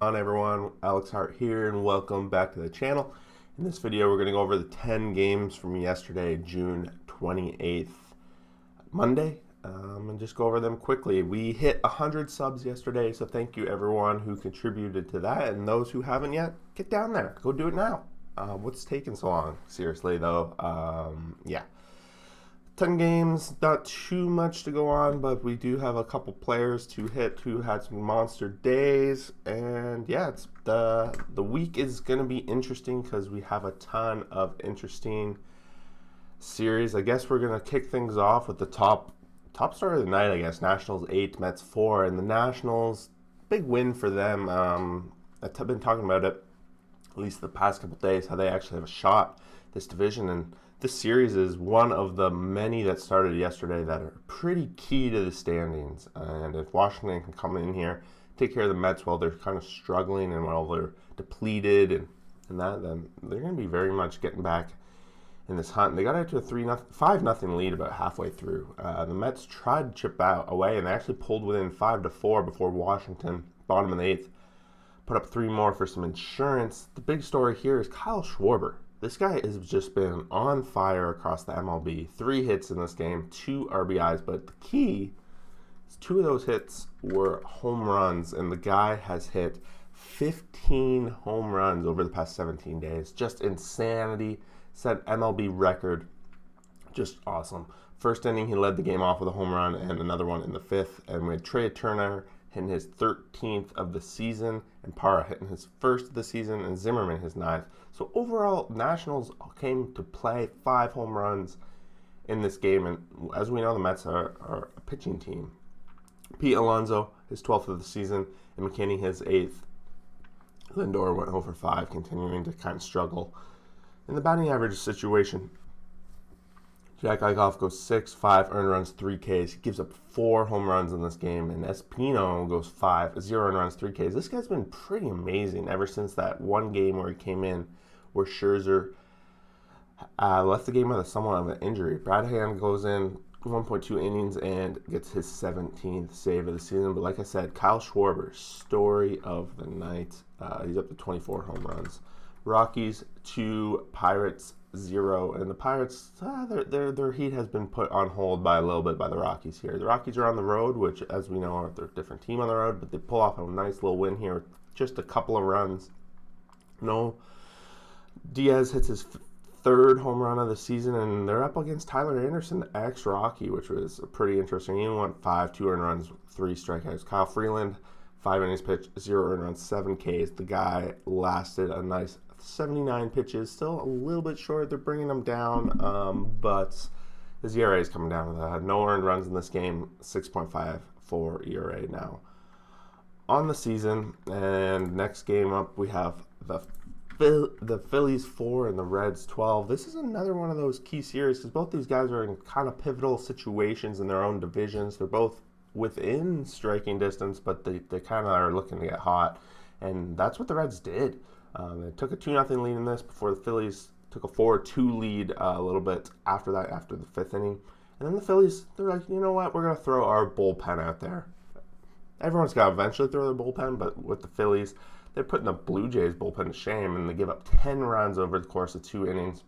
On everyone, Alex Hart here, and welcome back to the channel. In this video, we're going to go over the 10 games from yesterday, June 28th, Monday, and just go over them quickly. We hit 100 subs yesterday, so thank you everyone who contributed to that, and those who haven't yet, get down there. Go do it now. What's taking so long? Seriously, though, yeah. 10 games, not too much to go on, but we do have a couple players to hit who had some monster days. And yeah, it's the week is going to be interesting because we have a ton of interesting series. I guess we're going to kick things off with the top story of the night, I guess. Nationals 8, Mets 4, and the Nationals, big win for them. I've been talking about it at least the past couple days, how they actually have a shot this division, and this series is one of the many that started yesterday that are pretty key to the standings. And if Washington can come in here, take care of the Mets while they're kind of struggling and while they're depleted and that, then they're going to be very much getting back in this hunt. They got out to a 5-0 lead about halfway through. The Mets tried to chip out away, and they actually pulled within 5-4 before Washington, bottom of the eighth, put up 3 more for some insurance. The big story here is Kyle Schwarber. This guy has just been on fire across the MLB. 3 hits in this game, 2 RBIs, but the key is 2 of those hits were home runs, and the guy has hit 15 home runs over the past 17 days. Just insanity. Set MLB record. Just awesome. First inning, he led the game off with a home run and another one in the 5th, and we had Trey Turner hitting his 13th of the season, and Parra hitting his 1st of the season, and Zimmerman his 9th. So overall, Nationals came to play 5 home runs in this game, and as we know, the Mets are a pitching team. Pete Alonso, his 12th of the season, and McKinney his 8th. Lindor went over 5, continuing to kind of struggle. In the batting average situation, Jack Eichhoff goes 6, 5 earned runs, 3 Ks. He gives up 4 home runs in this game. And Espino goes 5, 0 earned runs, 3 Ks. This guy's been pretty amazing ever since that one game where he came in where Scherzer left the game with somewhat of an injury. Brad Hand goes in 1.2 innings and gets his 17th save of the season. But like I said, Kyle Schwarber, story of the night. He's up to 24 home runs. Rockies 2, Pirates 0, and the Pirates, their heat has been put on hold by a little bit by the Rockies here. The Rockies are on the road, which, as we know, are a different team on the road, but they pull off a nice little win here with just a couple of runs. No, Diaz hits his 3rd home run of the season, and they're up against Tyler Anderson, ex-Rocky, which was pretty interesting. He went 5, 2 earned runs, 3 strikeouts. Kyle Freeland, 5 innings pitched, 0 earned runs, 7 Ks. The guy lasted a nice 79 pitches, still a little bit short. They're bringing him down, but his ERA is coming down. No earned runs in this game, 6.54 ERA now on the season. And next game up, we have the Phillies 4 and the Reds 12. This is another one of those key series because both these guys are in kind of pivotal situations in their own divisions. They're both within striking distance, but they kind of are looking to get hot, and that's what the Reds did. They took a 2-0 lead in this before the Phillies took a 4-2 lead a little bit after that, after the 5th inning. And then the Phillies, they're like, you know what, we're going to throw our bullpen out there. Everyone's got to eventually throw their bullpen, but with the Phillies, they're putting the Blue Jays bullpen to shame, and they give up 10 runs over the course of 2 innings.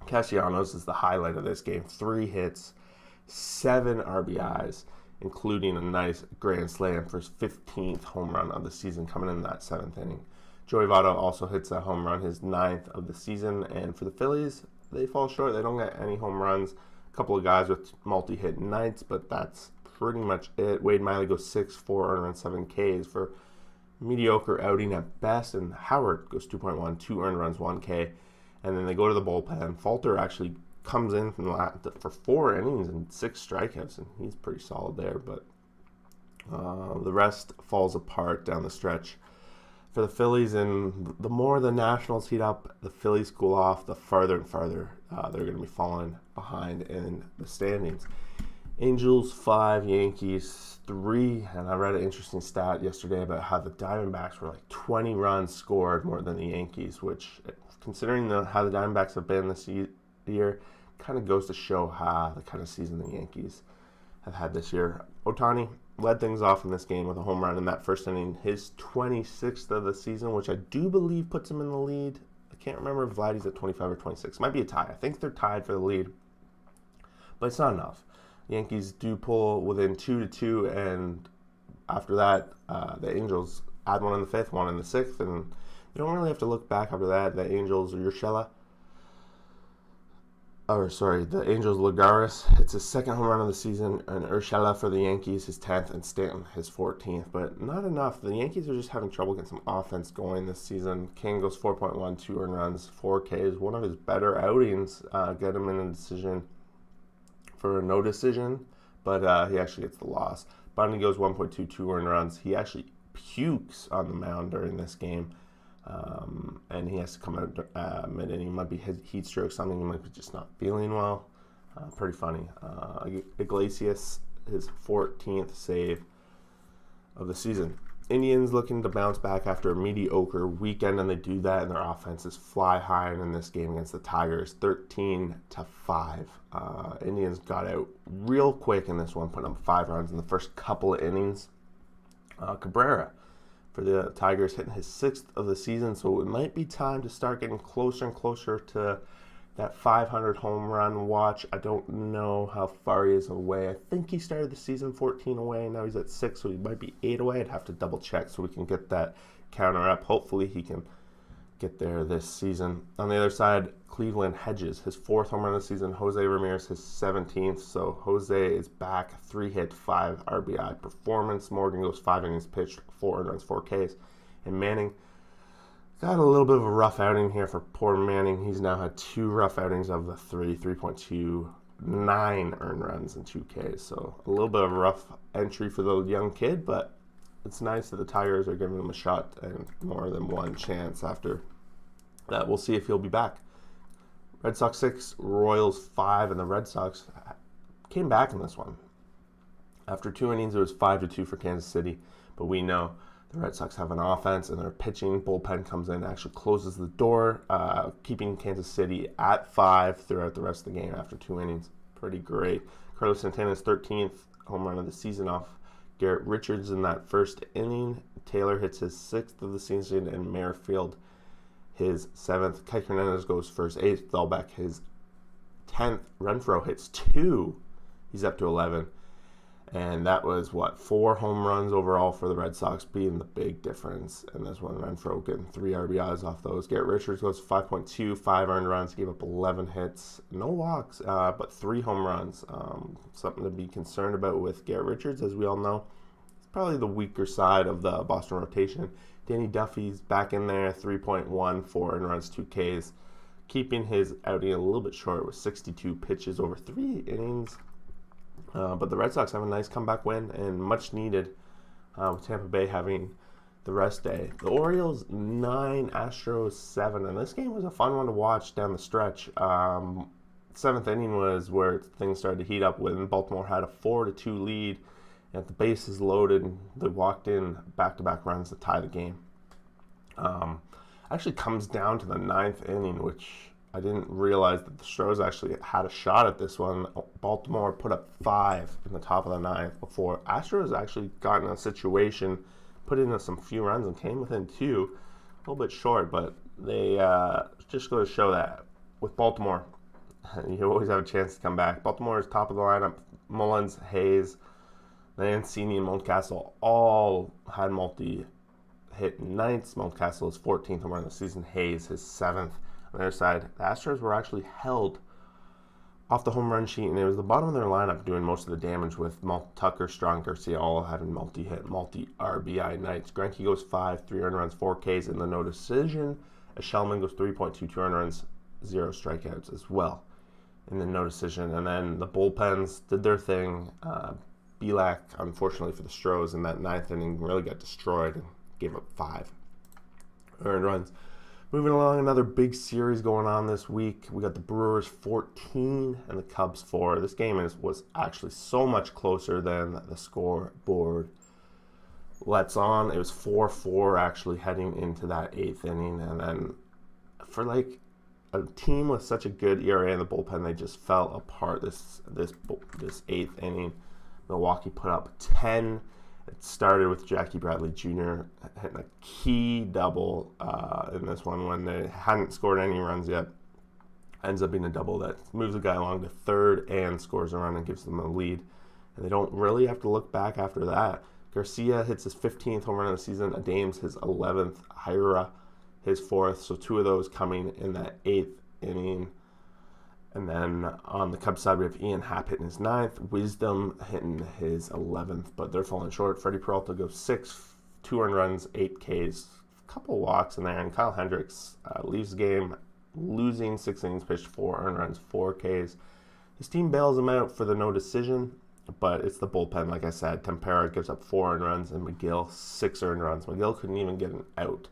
Castellanos is the highlight of this game. 3 hits, 7 RBIs, including a nice grand slam for his 15th home run of the season coming in that 7th inning. Joey Votto also hits a home run, his 9th of the season. And for the Phillies, they fall short. They don't get any home runs. A couple of guys with multi-hit nights, but that's pretty much it. Wade Miley goes 6, 4 earned runs, 7 Ks for mediocre outing at best. And Howard goes 2.1, 2 earned runs, 1 K. And then they go to the bullpen. Falter actually comes in for 4 innings and 6 strikeouts, and he's pretty solid there. But the rest falls apart down the stretch for the Phillies, and the more the Nationals heat up, the Phillies cool off, the farther and farther they're going to be falling behind in the standings. Angels 5, Yankees 3, and I read an interesting stat yesterday about how the Diamondbacks were like 20 runs scored more than the Yankees, which, considering how the Diamondbacks have been this year, kind of goes to show how the kind of season the Yankees have had this year. Ohtani, led things off in this game with a home run in that first inning. His 26th of the season, which I do believe puts him in the lead. I can't remember if Vladdy's at 25 or 26. Might be a tie. I think they're tied for the lead, but it's not enough. The Yankees do pull within 2-2, and after that, the Angels add one in the 5th, one in the 6th, and you don't really have to look back after that. The Angels, the Angels Lagares. It's his 2nd home run of the season, and Urshela for the Yankees, his 10th, and Stanton, his 14th. But not enough. The Yankees are just having trouble getting some offense going this season. King goes 4.1, 2 earned runs, 4 Ks. One of his better outings, get him in a decision for a no decision, but he actually gets the loss. Bundy goes 1.2, 2 earned runs. He actually pukes on the mound during this game. And he has to come out mid-inning. Might be heat stroke, something. He might be just not feeling well. Pretty funny. Iglesias, his 14th save of the season. Indians looking to bounce back after a mediocre weekend, and they do that, and their offenses fly high in this game against the Tigers, 13-5. Indians got out real quick in this one, putting up 5 runs in the first couple of innings. Cabrera for the Tigers hitting his 6th of the season, so it might be time to start getting closer and closer to that 500 home run watch. I don't know how far he is away. I think he started the season 14 away. Now he's at 6, so he might be 8 away. I'd have to double check so we can get that counter up. Hopefully he can get there this season. On the other side, Cleveland Hedges, his 4th home run of the season. Jose Ramirez, his 17th. So Jose is back, 3-hit, 5 RBI performance. Morgan goes 5 innings pitched, 4 earned runs, 4 Ks. And Manning got a little bit of a rough outing here for poor Manning. He's now had 2 rough outings of the 3.2, 9 earned runs and 2 Ks. So a little bit of a rough entry for the young kid, but it's nice that the Tigers are giving him a shot and more than one chance after that. We'll see if he'll be back. Red Sox 6, Royals 5, and the Red Sox came back in this one. After 2 innings, it was 5-2 for Kansas City, but we know the Red Sox have an offense, and their pitching bullpen comes in and actually closes the door, keeping Kansas City at 5 throughout the rest of the game after 2 innings. Pretty great. Carlos Santana's 13th home run of the season off Garrett Richards in that first inning. Taylor hits his 6th of the season, and Merrifield his 7th. Kike Hernandez goes for his 8th. Dahlbeck his 10th. Renfroe hits 2. He's up to 11. And that was, 4 home runs overall for the Red Sox, being the big difference. And this one, Renfroe getting 3 RBIs off those. Garrett Richards goes 5.2, 5 earned runs, gave up 11 hits. No walks, but 3 home runs. Something to be concerned about with Garrett Richards, as we all know. It's probably the weaker side of the Boston rotation. Danny Duffy's back in there, 3.1, 4 earned runs, 2 Ks. Keeping his outing a little bit short with 62 pitches over 3 innings. But the Red Sox have a nice comeback win, and much needed, with Tampa Bay having the rest day. The Orioles 9, Astros 7, and this game was a fun one to watch down the stretch. 7th inning was where things started to heat up when Baltimore had a 4-2 lead. At the bases loaded, they walked in back-to-back runs to tie the game. Actually comes down to the 9th inning, which I didn't realize that the Stros actually had a shot at this one. Baltimore put up 5 in the top of the 9th before Astros actually got in a situation, put in some few runs and came within 2. A little bit short, but they just go to show that with Baltimore, you always have a chance to come back. Baltimore is top of the lineup. Mullins, Hayes, Mancini, and Mountcastle all had multi-hit nights. Mountcastle is 14th home run of the season. Hayes his 7th. On the other side, the Astros were actually held off the home run sheet, and it was the bottom of their lineup doing most of the damage with Tucker, Strong, Garcia all having multi-hit, multi-RBI nights. Greinke goes 5, 3 earned runs, 4 Ks in the no decision. Shellman goes 3.2, 2 earned runs, 0 strikeouts as well in the no decision. And then the bullpens did their thing. Belak, unfortunately for the Stros, in that 9th inning really got destroyed and gave up 5 earned runs. Moving along, another big series going on this week. We got the Brewers 14 and the Cubs 4. This game was actually so much closer than the scoreboard lets on. It was 4-4 actually heading into that 8th inning. And then for like a team with such a good ERA in the bullpen, they just fell apart this 8th inning. Milwaukee put up 10. It started with Jackie Bradley Jr. hitting a key double in this one when they hadn't scored any runs yet. Ends up being a double that moves the guy along to third and scores a run and gives them a lead. And they don't really have to look back after that. Garcia hits his 15th home run of the season. Adames his 11th. Hira his 4th. So 2 of those coming in that 8th inning. And then on the Cubs side, we have Ian Happ hitting his 9th. Wisdom hitting his 11th, but they're falling short. Freddie Peralta goes 6, 2 earned runs, 8 Ks, a couple walks in there. And Kyle Hendricks leaves the game losing 6 innings pitched, 4 earned runs, 4 Ks. His team bails him out for the no decision, but it's the bullpen, like I said. Tempera gives up 4 earned runs, and McGill 6 earned runs. McGill couldn't even get an out.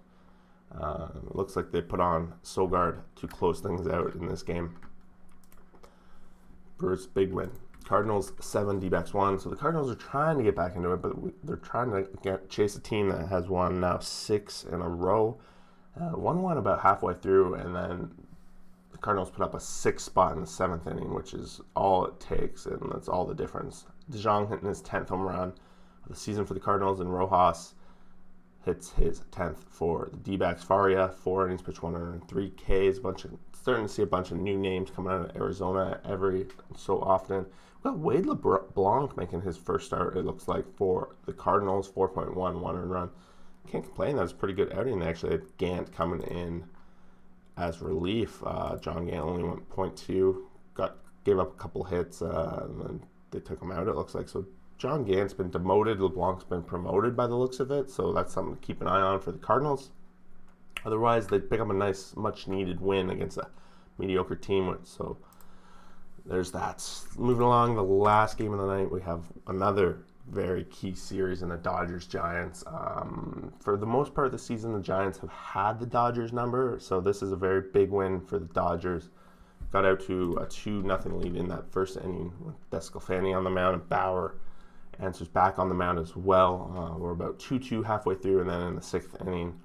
It looks like they put on Sogard to close things out in this game. Brewers big win. Cardinals 7, D-backs 1. So the Cardinals are trying to get back into it, but they're trying to chase a team that has won now 6 in a row. One won about halfway through, and then the Cardinals put up a 6 spot in the 7th inning, which is all it takes, and that's all the difference. DeJong hitting his 10th home run of the season for the Cardinals, and Rojas hits his 10th for the D-backs. Faria, 4 innings pitched, 103 Ks. Starting to see a bunch of new names coming out of Arizona every so often. We've got Wade LeBlanc making his first start, it looks like, for the Cardinals. 4.1, 1 earned run. Can't complain. That was a pretty good outing. They actually had Gant coming in as relief. John Gant only went 0.2. Gave up a couple hits, and then they took him out, it looks like. So John Gant's been demoted. LeBlanc's been promoted by the looks of it. So that's something to keep an eye on for the Cardinals. Otherwise, they pick up a nice, much-needed win against a mediocre team. So there's that. Moving along, the last game of the night, we have another very key series in the Dodgers-Giants. For the most part of the season, the Giants have had the Dodgers number, so this is a very big win for the Dodgers. Got out to a 2-0 lead in that first inning with Desclafani on the mound, and Bauer answers back on the mound as well. We're about 2-2 halfway through, and then in the 6th inning,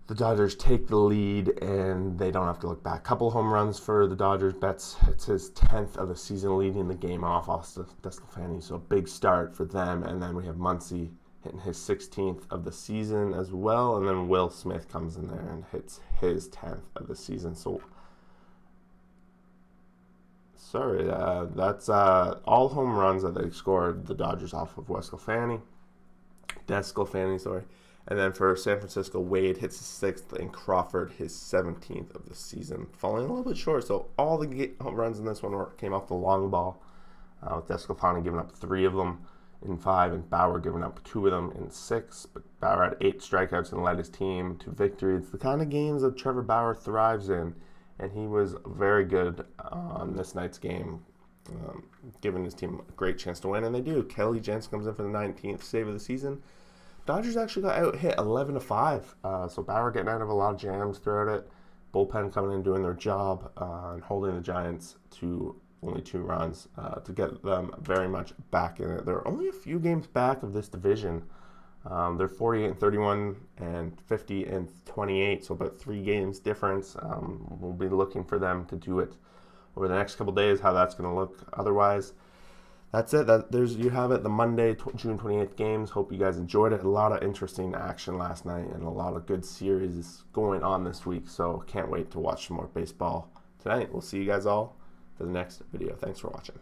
the Dodgers take the lead, and they don't have to look back. Couple home runs for the Dodgers. Betts hits his 10th of the season, leading the game off Desclafani, so a big start for them. And then we have Muncy hitting his 16th of the season as well, and then Will Smith comes in there and hits his 10th of the season. So, that's all home runs that they scored, the Dodgers, off of Desclafani, sorry. And then for San Francisco, Wade hits his 6th, and Crawford his 17th of the season, falling a little bit short. So all the home runs in this one came off the long ball, with Desclafani giving up 3 of them in 5, and Bauer giving up 2 of them in 6. But Bauer had 8 strikeouts and led his team to victory. It's the kind of games that Trevor Bauer thrives in, and he was very good on this night's game, giving his team a great chance to win, and they do. Kelly Jensen comes in for the 19th save of the season. Dodgers actually got out hit 11-5, so Bauer getting out of a lot of jams throughout it. Bullpen coming in doing their job and holding the Giants to only 2 runs to get them very much back in it. They're only a few games back of this division. They're 48-31 and 50-28, so about 3 games difference. We'll be looking for them to do it over the next couple days, how that's going to look. Otherwise, that's it. You have it, the Monday, June 28th games. Hope you guys enjoyed it. A lot of interesting action last night and a lot of good series going on this week. So can't wait to watch some more baseball tonight. We'll see you guys all for the next video. Thanks for watching.